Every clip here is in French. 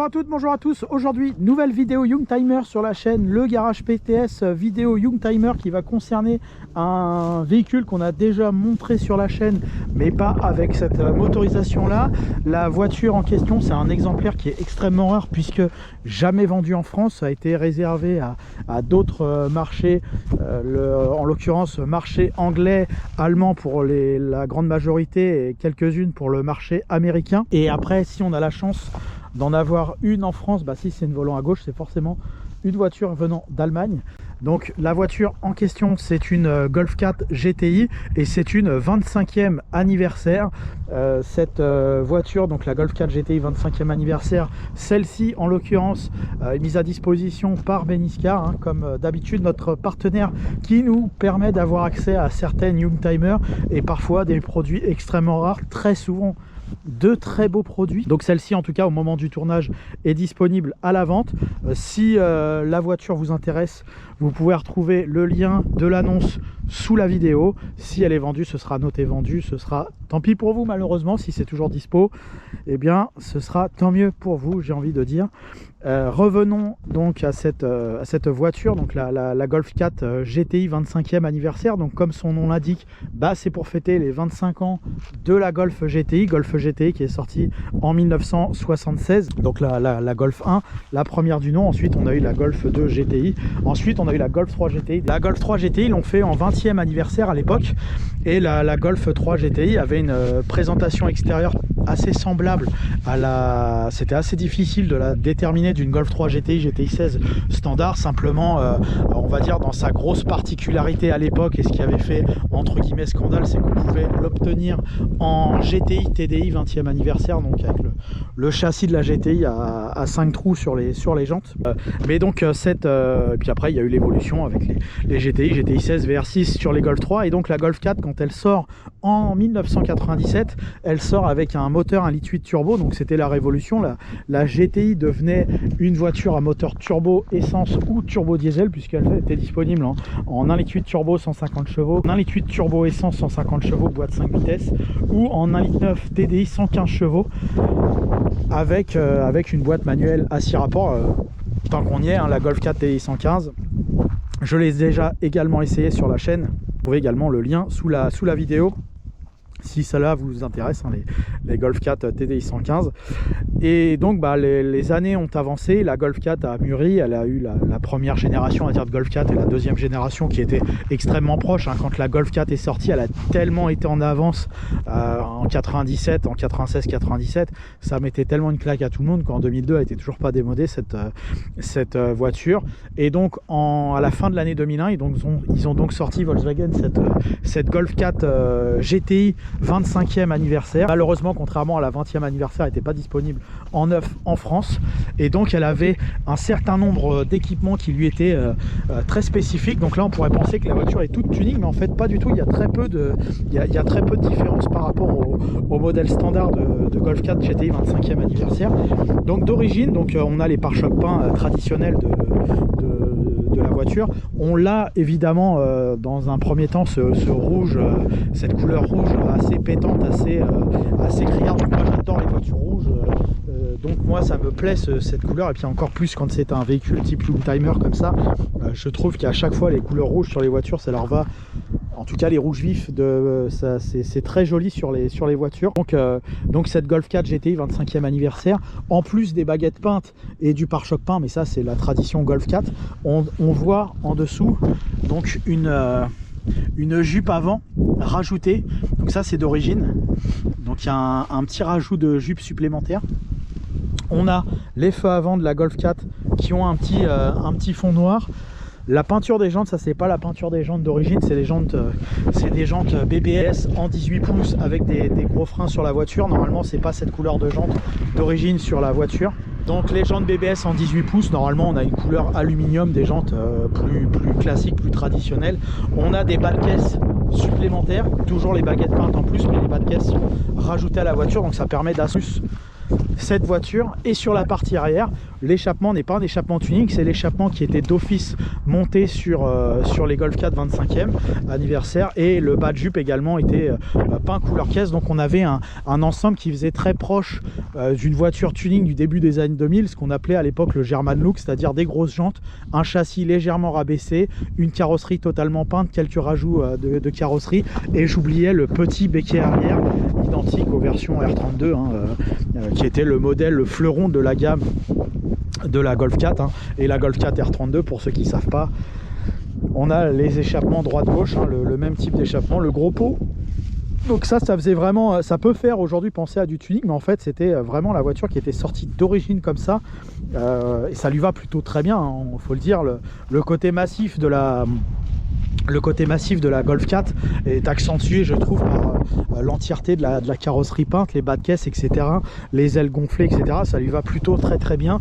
Bonjour à toutes, bonjour à tous. Aujourd'hui, nouvelle vidéo Youngtimer sur la chaîne Le Garage PTS, vidéo Youngtimer qui va concerner un véhicule qu'on a déjà montré sur la chaîne, mais pas avec cette motorisation là. La voiture en question, c'est un exemplaire qui est extrêmement rare puisque jamais vendu en France. Ça a été réservé à d'autres marchés, en l'occurrence marché anglais, allemand pour la grande majorité et quelques-unes pour le marché américain. Et après, si on a la chance d'en avoir une en France, bah si c'est une volant à gauche, c'est forcément une voiture venant d'Allemagne. Donc la voiture en question, c'est une Golf 4 GTI et c'est une 25e anniversaire. Cette voiture, donc la Golf 4 GTI 25e anniversaire, celle-ci en l'occurrence est mise à disposition par Beniscar, hein, comme d'habitude notre partenaire qui nous permet d'avoir accès à certaines Youngtimer et parfois des produits extrêmement rares, très souvent de très beaux produits. Donc celle-ci en tout cas au moment du tournage est disponible à la vente. Si la voiture vous intéresse, vous pouvez retrouver le lien de l'annonce sous la vidéo. Si elle est vendue, ce sera noté vendu, ce sera tant pis pour vous malheureusement. Si c'est toujours dispo, eh bien ce sera tant mieux pour vous, j'ai envie de dire. Revenons donc à cette voiture, donc la Golf 4 GTI 25e anniversaire. Donc comme son nom l'indique, bah, c'est pour fêter les 25 ans de la Golf GTI qui est sortie en 1976. Donc la Golf 1, la première du nom. Ensuite on a eu la Golf 2 GTI, ensuite on a eu la Golf 3 GTI. La Golf 3 GTI l'ont fait en 20e anniversaire à l'époque, et la Golf 3 GTI avait une présentation extérieure assez semblable à la... C'était assez difficile de la déterminer d'une Golf 3 GTI 16 standard, simplement on va dire dans sa grosse particularité à l'époque, et ce qui avait fait entre guillemets scandale, c'est qu'on pouvait l'obtenir en GTI TDI 20e anniversaire, donc avec le châssis de la GTI à 5 trous sur les jantes. Mais donc puis après il y a eu l'évolution avec les GTI 16 VR6 sur les Golf 3, et donc la Golf 4 quand elle sort en 1997, elle sort avec un moteur 1,8 litre turbo, donc c'était la révolution. La GTI devenait une voiture à moteur turbo essence ou turbo diesel, puisqu'elle était disponible en 1,8 litre turbo 150 chevaux, 1,8 litre turbo essence 150 chevaux, boîte 5 vitesses, ou en 1,9 litre TDI 115 chevaux avec une boîte manuelle à 6 rapports. Tant qu'on y est, hein, la Golf 4 TDI 115, je l'ai déjà également essayé sur la chaîne. Vous trouvez également le lien sous la vidéo si cela vous intéresse, hein, les Golf 4 TDI 115. Et donc bah, les années ont avancé, la Golf 4 a mûri, elle a eu la première génération à dire de Golf 4 et la deuxième génération qui était extrêmement proche, hein. Quand la Golf 4 est sortie, elle a tellement été en avance en 97, en 96-97, ça mettait tellement une claque à tout le monde qu'en 2002 elle était toujours pas démodée cette voiture. Et donc à la fin de l'année 2001, ils ont donc sorti Volkswagen cette Golf 4 GTI 25e anniversaire. Malheureusement, contrairement à la 20e anniversaire, elle n'était pas disponible en neuf en France, et donc elle avait un certain nombre d'équipements qui lui étaient très spécifiques. Donc là on pourrait penser que la voiture est toute tuning, mais en fait pas du tout. Il y a très peu de différence par rapport au modèle standard de Golf 4 GTI 25e anniversaire. Donc d'origine, on a les pare-chocs peints traditionnels de la voiture. On l'a évidemment dans un premier temps ce rouge, cette couleur rouge assez pétante, assez criarde. Moi j'adore les voitures rouges, donc moi ça me plaît cette couleur, et puis encore plus quand c'est un véhicule type Youngtimer comme ça. Je trouve qu'à chaque fois les couleurs rouges sur les voitures, ça leur va. En tout cas les rouges vifs, c'est très joli sur les voitures. Donc cette Golf 4 GTI 25e anniversaire, en plus des baguettes peintes et du pare-choc peint, mais ça c'est la tradition Golf 4, on voit en dessous donc une jupe avant rajoutée. Donc ça c'est d'origine, donc il y a un petit rajout de jupe supplémentaire. On a les feux avant de la Golf 4 qui ont un petit fond noir. La peinture des jantes, ça c'est pas la peinture des jantes d'origine, c'est des jantes BBS en 18 pouces avec des gros freins sur la voiture. Normalement c'est pas cette couleur de jante d'origine sur la voiture. Donc les jantes BBS en 18 pouces, normalement on a une couleur aluminium, des jantes plus classiques, plus traditionnelles. On a des bas de caisse supplémentaires, toujours les baguettes peintes en plus, mais les bas de caisse rajoutées à la voiture, donc ça permet d'assurer cette voiture. Et sur la partie arrière, l'échappement n'est pas un échappement tuning, c'est l'échappement qui était d'office monté sur les Golf 4 25e anniversaire, et le bas de jupe également était peint couleur caisse. Donc on avait un ensemble qui faisait très proche d'une voiture tuning du début des années 2000, ce qu'on appelait à l'époque le German look, c'est-à-dire des grosses jantes, un châssis légèrement rabaissé, une carrosserie totalement peinte, quelques rajouts de carrosserie, et j'oubliais le petit béquet arrière identique aux versions R32 qui était le modèle, le fleuron de la gamme de la Golf 4 et la Golf 4 R32. Pour ceux qui ne savent pas, on a les échappements droite-gauche, le même type d'échappement, le gros pot. Donc ça faisait vraiment, ça peut faire aujourd'hui penser à du tuning, mais en fait c'était vraiment la voiture qui était sortie d'origine comme ça, et ça lui va plutôt très bien, il faut le dire. Le côté massif de la Golf 4 est accentué, je trouve, par l'entièreté de la carrosserie peinte, les bas de caisse, etc., les ailes gonflées, etc. Ça lui va plutôt très bien.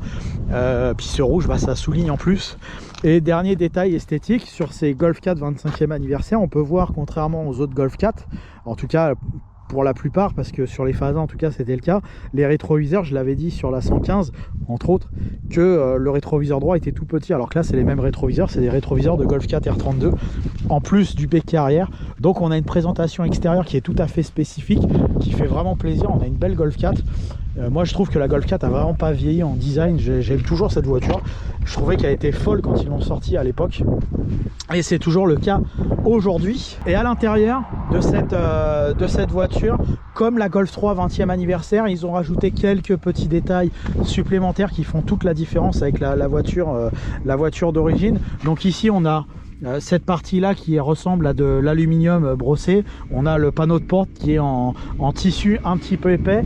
Puis ce rouge, ça souligne en plus. Et dernier détail esthétique, sur ces Golf 4 25e anniversaire, on peut voir, contrairement aux autres Golf 4, en tout cas pour la plupart, parce que sur les Phase 1 en tout cas c'était le cas, les rétroviseurs, je l'avais dit sur la 115 entre autres, que le rétroviseur droit était tout petit, alors que là c'est les mêmes rétroviseurs, c'est des rétroviseurs de Golf 4 R32 en plus du béquet arrière. Donc on a une présentation extérieure qui est tout à fait spécifique, qui fait vraiment plaisir. On a une belle Golf 4. Moi je trouve que la Golf 4 a vraiment pas vieilli en design, j'aime toujours cette voiture. Je trouvais qu'elle était folle quand ils l'ont sortie à l'époque, et c'est toujours le cas aujourd'hui. Et à l'intérieur de cette voiture, comme la Golf 3 20e anniversaire, ils ont rajouté quelques petits détails supplémentaires qui font toute la différence avec la voiture d'origine. Donc ici on a cette partie là qui ressemble à de l'aluminium brossé. On a le panneau de porte qui est en tissu un petit peu épais.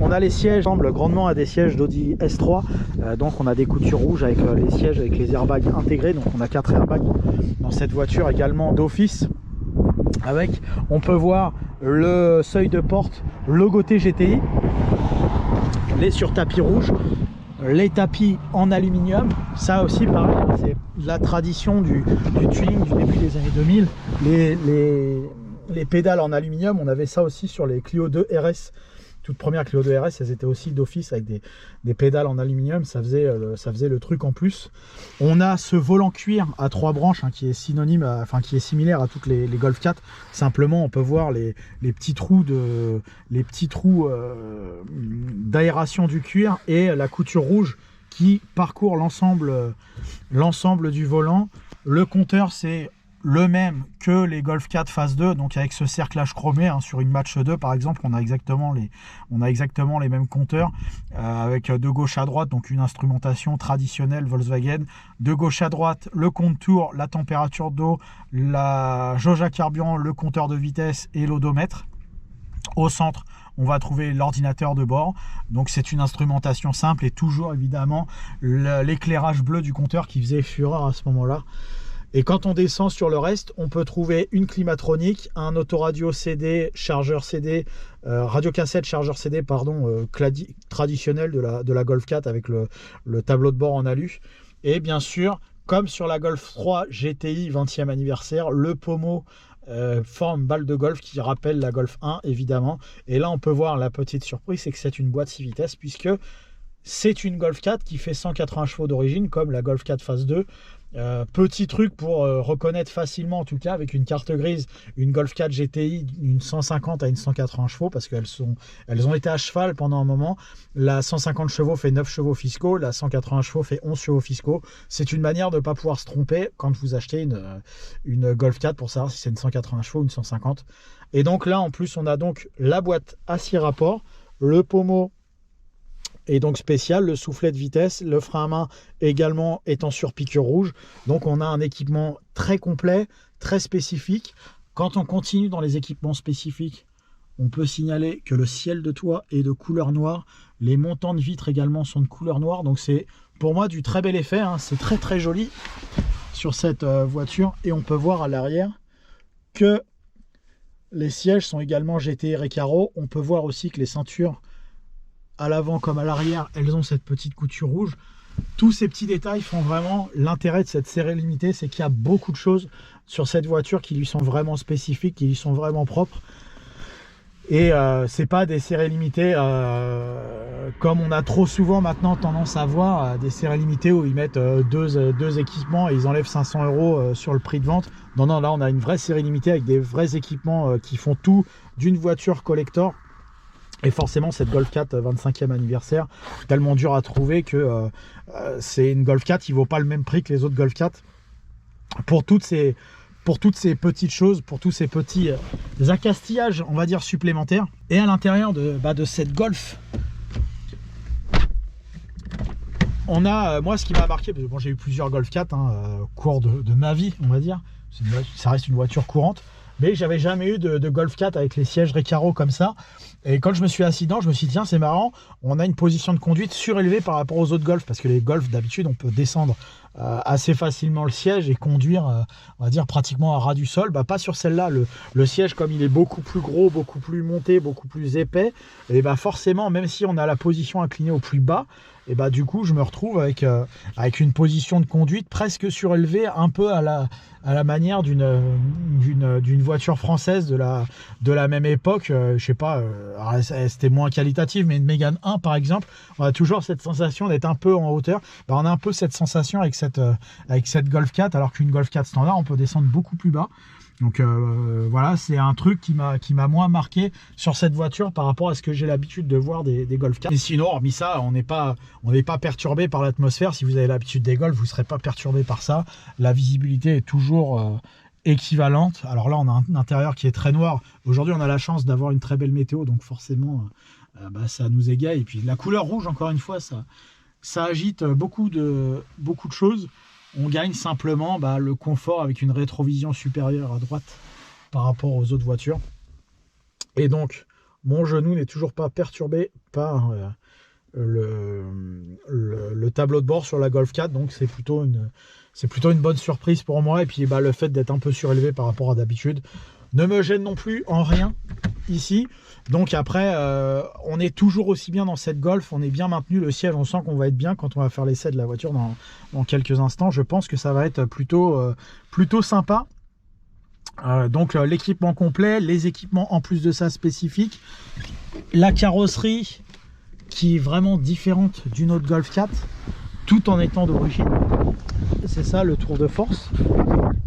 On a les sièges, ressemblent grandement à des sièges d'Audi S3, donc on a des coutures rouges avec les sièges avec les airbags intégrés. Donc on a 4 airbags dans cette voiture également d'office. Avec, on peut voir le seuil de porte logoté GTI, les surtapis rouges, les tapis en aluminium. Ça aussi pareil, c'est la tradition du tuning du début des années 2000. Les pédales en aluminium, on avait ça aussi sur les Clio 2 RS. Toute première Clio 2 RS, elles étaient aussi d'office avec des pédales en aluminium, ça faisait le truc en plus. On a ce volant cuir à 3 branches qui est synonyme, qui est similaire à toutes les Golf 4. Simplement, on peut voir les petits trous d'aération du cuir et la couture rouge qui parcourt l'ensemble du volant. Le compteur, c'est le même que les Golf 4 Phase 2, donc avec ce cerclage chromé. Sur une Match 2 par exemple, on a exactement les mêmes compteurs, avec de gauche à droite, donc une instrumentation traditionnelle Volkswagen, de gauche à droite le compte tour, la température d'eau, la jauge à carburant, le compteur de vitesse et l'odomètre. Au centre, on va trouver l'ordinateur de bord. Donc c'est une instrumentation simple, et toujours évidemment l'éclairage bleu du compteur qui faisait fureur à ce moment-là. Et quand on descend sur le reste, on peut trouver une climatronique, un autoradio CD, chargeur CD, radiocassette, chargeur CD, pardon, traditionnel de la Golf 4 avec le tableau de bord en alu. Et bien sûr, comme sur la Golf 3 GTI 20e anniversaire, le pommeau forme balle de golf qui rappelle la Golf 1 évidemment. Et là on peut voir la petite surprise, c'est que c'est une boîte 6 vitesses, puisque c'est une Golf 4 qui fait 180 chevaux d'origine comme la Golf 4 Phase 2. Petit truc pour reconnaître facilement, en tout cas avec une carte grise, une Golf 4 GTI, une 150 à une 180 chevaux, parce qu'elles ont été à cheval pendant un moment. La 150 chevaux fait 9 chevaux fiscaux, la 180 chevaux fait 11 chevaux fiscaux. C'est une manière de ne pas pouvoir se tromper quand vous achetez une Golf 4 pour savoir si c'est une 180 chevaux ou une 150. Et donc là en plus on a donc la boîte à 6 rapports, le pommeau et donc spécial, le soufflet de vitesse, le frein à main également étant sur piqûre rouge. Donc on a un équipement très complet, très spécifique. Quand on continue dans les équipements spécifiques, on peut signaler que le ciel de toit est de couleur noire, les montants de vitres également sont de couleur noire. Donc c'est pour moi du très bel effet, c'est très joli sur cette voiture. Et on peut voir à l'arrière que les sièges sont également GTI Recaro. On peut voir aussi que les ceintures à l'avant comme à l'arrière, elles ont cette petite couture rouge. Tous ces petits détails font vraiment l'intérêt de cette série limitée, c'est qu'il y a beaucoup de choses sur cette voiture qui lui sont vraiment spécifiques, qui lui sont vraiment propres. Et c'est pas des séries limitées comme on a trop souvent maintenant tendance à voir, des séries limitées où ils mettent deux équipements et ils enlèvent 500 € sur le prix de vente. Non, non, là on a une vraie série limitée avec des vrais équipements qui font tout d'une voiture collector. Et forcément cette Golf 4 25e anniversaire, tellement dur à trouver que c'est une Golf 4 qui vaut pas le même prix que les autres Golf 4. Pour toutes ces petites choses, pour tous ces petits accastillages, on va dire, supplémentaires. Et à l'intérieur de cette Golf, on a, moi ce qui m'a marqué, parce que bon, j'ai eu plusieurs Golf 4 au cours de ma vie, on va dire, ça reste une voiture courante, mais j'avais jamais eu de Golf 4 avec les sièges Recaro comme ça. Et quand je me suis assis dedans, je me suis dit tiens, c'est marrant, on a une position de conduite surélevée par rapport aux autres Golf, parce que les Golf d'habitude on peut descendre assez facilement le siège et conduire on va dire pratiquement à ras du sol. Pas sur celle-là, le siège comme il est beaucoup plus gros, beaucoup plus monté, beaucoup plus épais, et forcément même si on a la position inclinée au plus bas, et du coup je me retrouve avec une position de conduite presque surélevée, un peu à la manière d'une voiture française de la même époque. Je sais pas, c'était moins qualitatif, mais une Mégane 1 par exemple, on a toujours cette sensation d'être un peu en hauteur. On a un peu cette sensation avec cette Golf 4, alors qu'une Golf 4 standard on peut descendre beaucoup plus bas. Donc voilà, c'est un truc qui m'a moins marqué sur cette voiture par rapport à ce que j'ai l'habitude de voir des Golf 4. Et sinon, hormis ça, on n'est pas perturbé par l'atmosphère. Si vous avez l'habitude des Golf, vous ne serez pas perturbé par ça. La visibilité est toujours équivalente. Alors là, on a un intérieur qui est très noir. Aujourd'hui, on a la chance d'avoir une très belle météo, donc forcément, ça nous égaye. Et puis la couleur rouge, encore une fois, ça agite beaucoup de choses. On gagne simplement le confort avec une rétrovision supérieure à droite par rapport aux autres voitures. Et donc, mon genou n'est toujours pas perturbé par le tableau de bord sur la Golf 4. Donc, c'est plutôt une bonne surprise pour moi. Et puis, le fait d'être un peu surélevé par rapport à d'habitude ne me gêne non plus en rien ici. Donc après, on est toujours aussi bien dans cette Golf, on est bien maintenu, le siège, on sent qu'on va être bien quand on va faire l'essai de la voiture dans quelques instants. Je pense que ça va être plutôt sympa. Donc l'équipement complet, les équipements en plus de ça spécifiques, la carrosserie qui est vraiment différente d'une autre Golf 4, tout en étant d'origine. C'est ça le tour de force.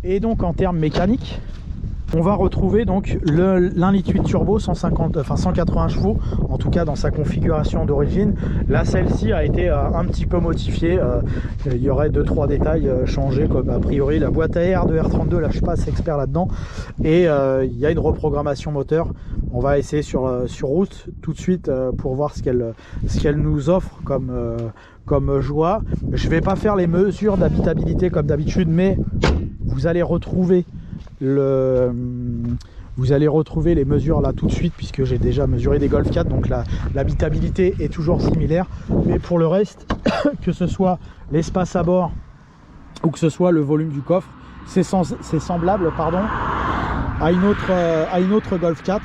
Et donc en termes mécaniques, on va retrouver donc l'1,8 litre turbo 180 chevaux, en tout cas dans sa configuration d'origine. Là, celle-ci a été un petit peu modifiée. Il y aurait 2-3 détails changés, comme a priori la boîte à air de R32. Là, je suis pas assez expert là-dedans. Et il y a une reprogrammation moteur. On va essayer sur route tout de suite pour voir ce qu'elle nous offre comme joie. Je vais pas faire les mesures d'habitabilité comme d'habitude, mais vous allez retrouver les mesures là tout de suite, puisque j'ai déjà mesuré des Golf 4, donc l'habitabilité est toujours similaire. Mais pour le reste, que ce soit l'espace à bord ou que ce soit le volume du coffre, c'est semblable à une autre Golf 4.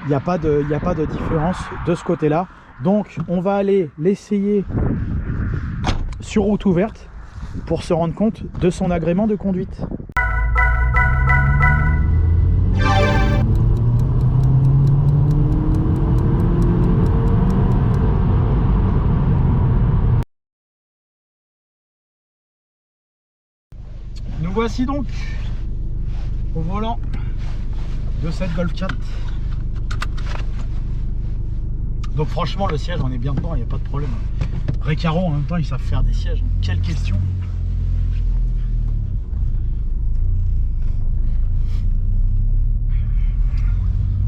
Il n'y a pas de différence de ce côté là. Donc on va aller l'essayer sur route ouverte pour se rendre compte de son agrément de conduite. Nous voici donc au volant de cette Golf 4. Donc franchement, le siège, on est bien dedans, il n'y a pas de problème. Recaro, en même temps, ils savent faire des sièges. Quelle question!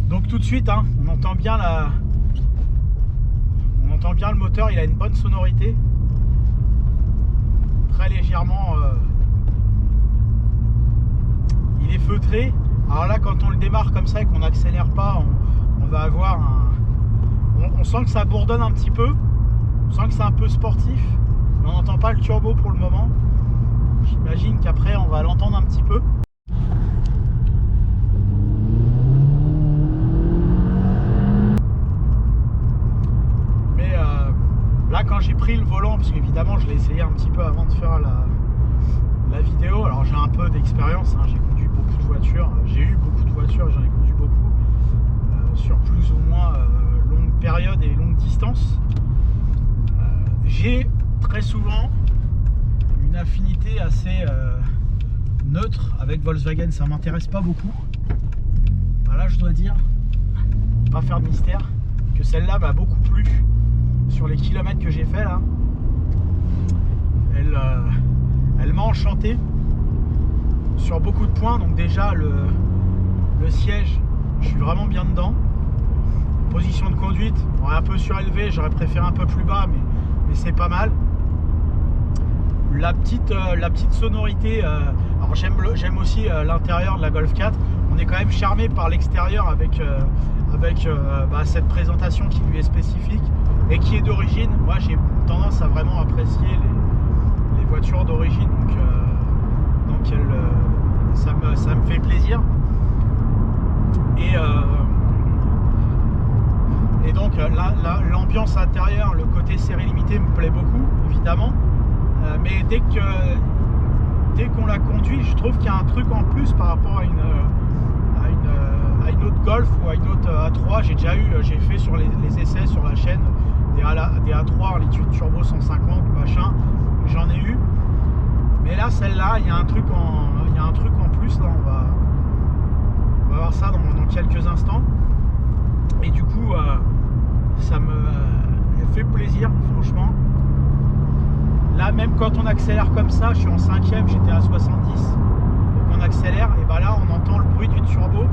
Donc tout de suite, on entend bien le moteur, il a une bonne sonorité. Très légèrement... il est feutré. Alors là, quand on le démarre comme ça et qu'on n'accélère pas, on va avoir on sent que ça bourdonne un petit peu. On sent que c'est un peu sportif. Mais on n'entend pas le turbo pour le moment. J'imagine qu'après, on va l'entendre un petit peu. Mais là, quand j'ai pris le volant, parce qu'évidemment, je l'ai essayé un petit peu avant de faire la vidéo. Alors j'ai un peu d'expérience, j'ai conduit beaucoup de voitures, j'ai eu beaucoup de voitures, j'en ai conduit beaucoup sur plus ou moins longue période et longue distance. J'ai très souvent une affinité assez neutre avec Volkswagen, ça m'intéresse pas beaucoup. Voilà, je dois dire, pas faire de mystère, que celle-là m'a beaucoup plu sur les kilomètres que j'ai fait là. Elle m'a enchanté sur beaucoup de points. Donc déjà le siège, je suis vraiment bien dedans. Position de conduite, bon, un peu surélevé, j'aurais préféré un peu plus bas, mais c'est pas mal. La petite sonorité, alors j'aime aussi l'intérieur de la Golf 4. On est quand même charmé par l'extérieur avec cette présentation qui lui est spécifique et qui est d'origine. Moi j'ai tendance à vraiment apprécier les voitures d'origine, donc ça me fait plaisir. Et donc l'ambiance intérieure, le côté série limitée me plaît beaucoup, évidemment. Mais dès qu'on la conduit, je trouve qu'il y a un truc en plus par rapport à une autre Golf ou à une autre A3. J'ai fait sur les essais sur la chaîne des A3 en liquide turbo 150 machin, j'en ai eu. Mais là, celle-là, il y a un truc en plus. Là, on va voir ça dans quelques instants. Et du coup, ça me fait plaisir, franchement. Là, même quand on accélère comme ça, je suis en 5ème, j'étais à 70. Donc on accélère, et bah là, on entend le bruit du turbo.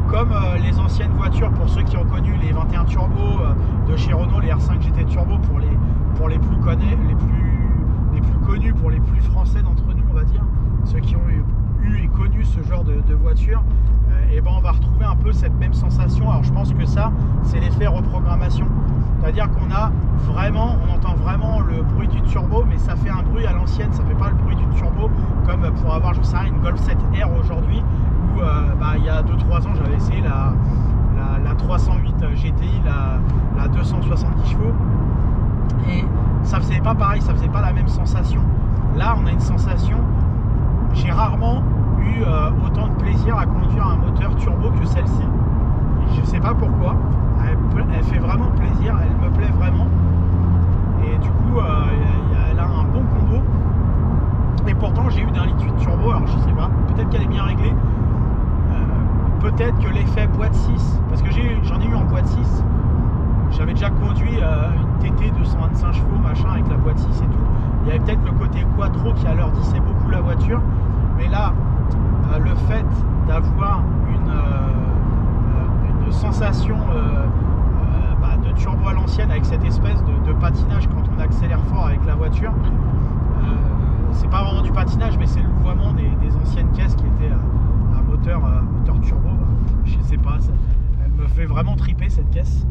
Comme les anciennes voitures, pour ceux qui ont connu les 21 turbo de chez Renault, les R5 GT turbo, pour les plus connus, pour les plus français d'entre nous, on va dire, ceux qui ont eu et connu ce genre de voiture, et ben on va retrouver un peu cette même sensation. Alors je pense que ça, c'est l'effet reprogrammation, c'est-à-dire qu'on entend vraiment le bruit du turbo, mais ça fait un bruit à l'ancienne, ça fait pas le bruit du turbo comme pour avoir, je sais rien, une Golf 7R aujourd'hui, où il y a 2-3 ans j'avais essayé la 308 GTI, la 270 chevaux, et ça faisait pas pareil, ça faisait pas la même sensation. Là on a une sensation, j'ai rarement eu autant de plaisir à conduire un moteur turbo que celle-ci. Je sais pas pourquoi, elle fait vraiment plaisir, elle me plaît vraiment, et du coup elle a un bon combo. Et pourtant j'ai eu d'un liquide turbo, alors je sais pas, peut-être qu'elle est bien réglée, peut-être que l'effet boîte 6, parce que j'en ai eu en boîte 6, j'avais déjà conduit une TT 225 chevaux machin avec la boîte 6 et tout. Il y avait peut-être le côté quattro qui alourdissait beaucoup la voiture, mais là le fait d'avoir une sensation de turbo à l'ancienne avec cette espèce de patinage quand on accélère fort avec la voiture, c'est pas vraiment du patinage, mais c'est le louvoiement des anciennes caisses qui étaient à moteur turbo. Je sais pas, elle me fait vraiment triper cette caisse.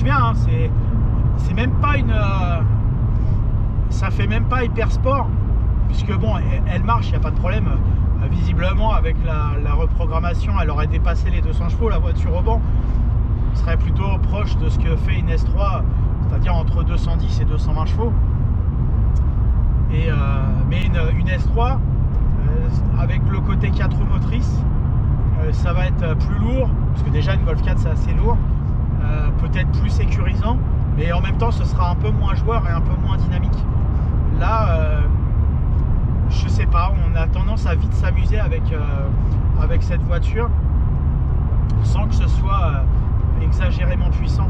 Bien, hein, c'est même pas ça fait même pas hyper sport, puisque bon, elle marche, il n'y a pas de problème. Visiblement avec la reprogrammation, elle aurait dépassé les 200 chevaux, la voiture au banc serait plutôt proche de ce que fait une S3, c'est-à-dire entre 210 et 220 chevaux. Mais une S3 avec le côté 4 roues motrices, ça va être plus lourd, parce que déjà une Golf 4 c'est assez lourd. Peut-être plus sécurisant, mais en même temps ce sera un peu moins joueur et un peu moins dynamique. Là je sais pas, on a tendance à vite s'amuser avec cette voiture sans que ce soit exagérément puissant.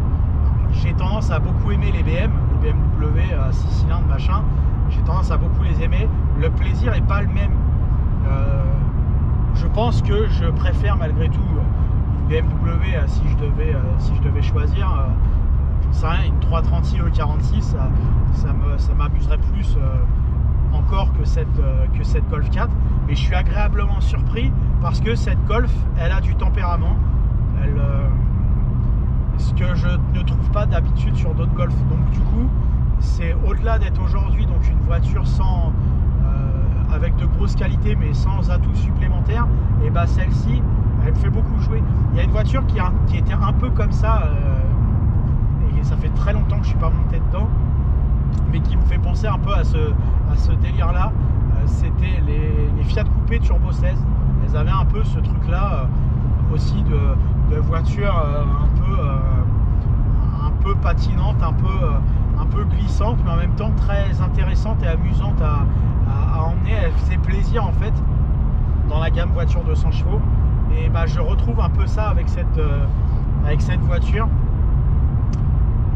J'ai tendance à beaucoup aimer les BMW 6 cylindres machin, j'ai tendance à beaucoup les aimer. Le plaisir est pas le même. Je pense que je préfère malgré tout BMW si je devais choisir, j'en sais rien, une 330i E46, ça m'amuserait plus encore que cette Golf 4. Mais je suis agréablement surpris parce que cette Golf, elle a du tempérament, ce que je ne trouve pas d'habitude sur d'autres Golf. Donc du coup, c'est au-delà d'être aujourd'hui donc une voiture avec de grosses qualités mais sans atouts supplémentaires, et bah celle-ci elle me fait beaucoup jouer. Il y a une voiture qui était un peu comme ça ça fait très longtemps que je suis pas monté dedans, mais qui me fait penser un peu à ce délire là. C'était les Fiat Coupé Turbo 16. Elles avaient un peu ce truc là aussi de voiture un peu patinante, un peu glissante, mais en même temps très intéressante et amusante à emmener. Elle faisait plaisir en fait dans la gamme voiture 200 chevaux, et bah, je retrouve un peu ça avec cette voiture.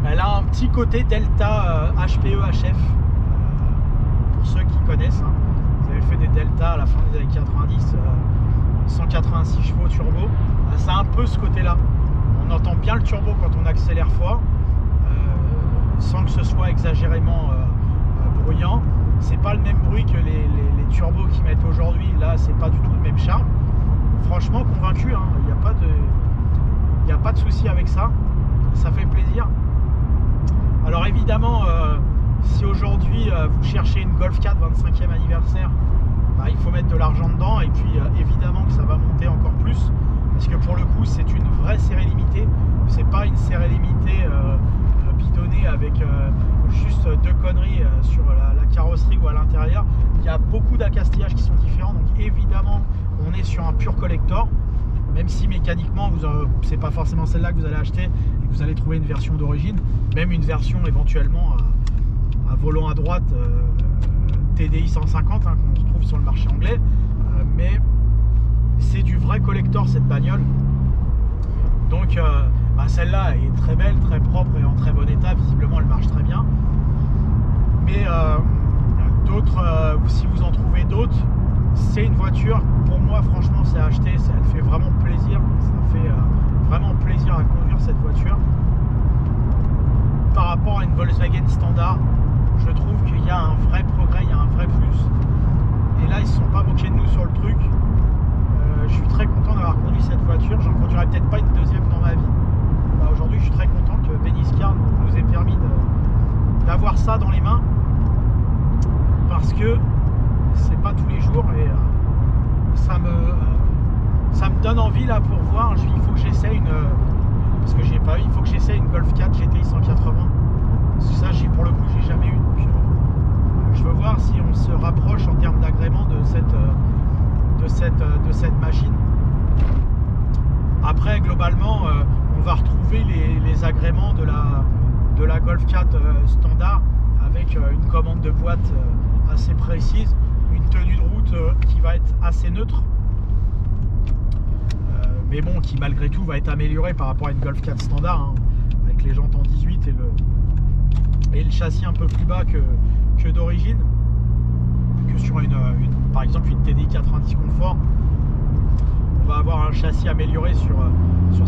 Elle a un petit côté Delta HPE HF, pour ceux qui connaissent, hein. Vous avez fait des Delta à la fin des années 90, 186 chevaux turbo, c'est un peu ce côté là. On entend bien le turbo quand on accélère fort, sans que ce soit exagérément bruyant. C'est pas le même bruit que les turbos qu'ils mettent aujourd'hui. Là, c'est pas du tout le même charme. Franchement, convaincu, hein. Il n'y a pas de souci avec ça. Ça fait plaisir. Alors évidemment, si aujourd'hui vous cherchez une Golf 4 25e anniversaire, bah, il faut mettre de l'argent dedans, et puis évidemment que ça va monter encore plus, parce que pour le coup c'est une vraie série limitée. C'est pas une série limitée bidonnée avec juste deux conneries sur la carrosserie ou à l'intérieur. Il y a beaucoup d'accastillages qui sont différents, donc évidemment on est sur un pur collector, même si mécaniquement c'est pas forcément celle-là que vous allez acheter et que vous allez trouver une version d'origine, même une version éventuellement à volant à droite TDI 150 hein, qu'on retrouve sur le marché anglais, mais c'est du vrai collector cette bagnole. Donc bah, celle-là est très belle, très propre et en très bon état. Visiblement elle marche très bien, mais d'autres, si vous en trouvez d'autres, c'est une voiture, pour moi franchement c'est à acheter. Elle fait vraiment plaisir, ça fait vraiment plaisir à conduire cette voiture. Par rapport à une Volkswagen standard, je trouve qu'il y a un vrai progrès, il y a un vrai plus. Et là ils se sont pas moqués de nous sur le truc. Je suis très content d'avoir conduit cette voiture. J'en conduirai peut-être pas une deuxième dans ma vie. Aujourd'hui je suis très content que Beniscar nous ait permis d'avoir ça dans les mains, parce que c'est pas tous les jours, et ça me donne envie là pour voir. Il faut que j'essaie parce que j'ai pas eu, il faut que j'essaie une Golf 4 GTI 180. Ça pour le coup j'ai jamais eu, donc je veux voir si on se rapproche en termes d'agrément de cette machine. Après globalement on va retrouver les agréments de la Golf 4 standard, avec une commande de boîte assez précise, une tenue de route qui va être assez neutre, mais bon, qui malgré tout va être améliorée par rapport à une Golf 4 standard, hein, avec les jantes en 18 et le châssis un peu plus bas que d'origine, que sur par exemple une TDI 90 Confort. On va avoir un châssis amélioré sur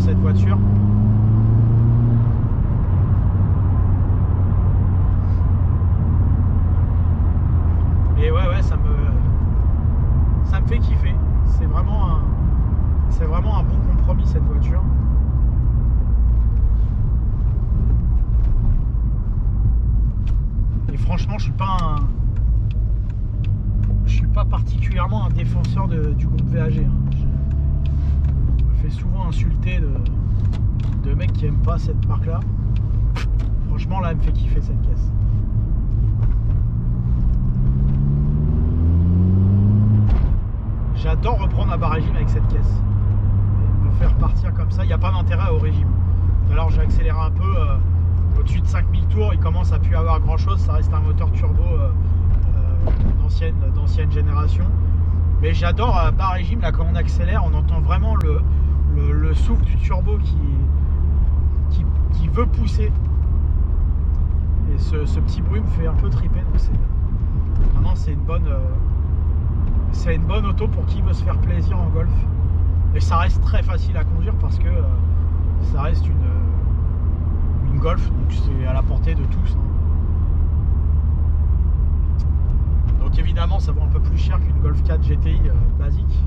cette voiture. Et ouais, ça me fait kiffer. C'est vraiment un bon compromis cette voiture. Et franchement, je suis pas particulièrement un défenseur du groupe VAG, hein. Je me fais souvent insulter de mecs qui aiment pas cette marque là. Franchement là, elle me fait kiffer cette caisse. J'adore reprendre un bas régime avec cette caisse et me faire partir comme ça. Il n'y a pas d'intérêt au régime. Tout à l'heure j'ai accéléré un peu, au-dessus de 5000 tours, il commence à plus avoir grand chose. Ça reste un moteur turbo d'ancienne génération, mais j'adore bas régime. Là quand on accélère, on entend vraiment le souffle du turbo qui veut pousser, et ce petit bruit me fait un peu triper. Donc vraiment c'est une bonne auto pour qui veut se faire plaisir en Golf, et ça reste très facile à conduire parce que ça reste une Golf, donc c'est à la portée de tous, hein. Donc évidemment ça vaut un peu plus cher qu'une Golf 4 GTI basique,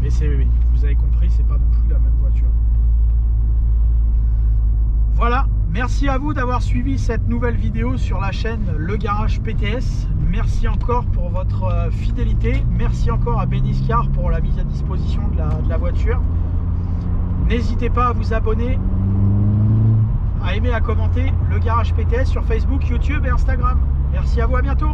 mais vous avez compris, c'est pas non plus la même voiture. Voilà, merci à vous d'avoir suivi cette nouvelle vidéo sur la chaîne Le Garage PTS. Merci encore pour votre fidélité. Merci encore à Beniscar pour la mise à disposition de la voiture. N'hésitez pas à vous abonner à aimer, à commenter le Garage PTS sur Facebook, YouTube et Instagram. Merci à vous, à bientôt.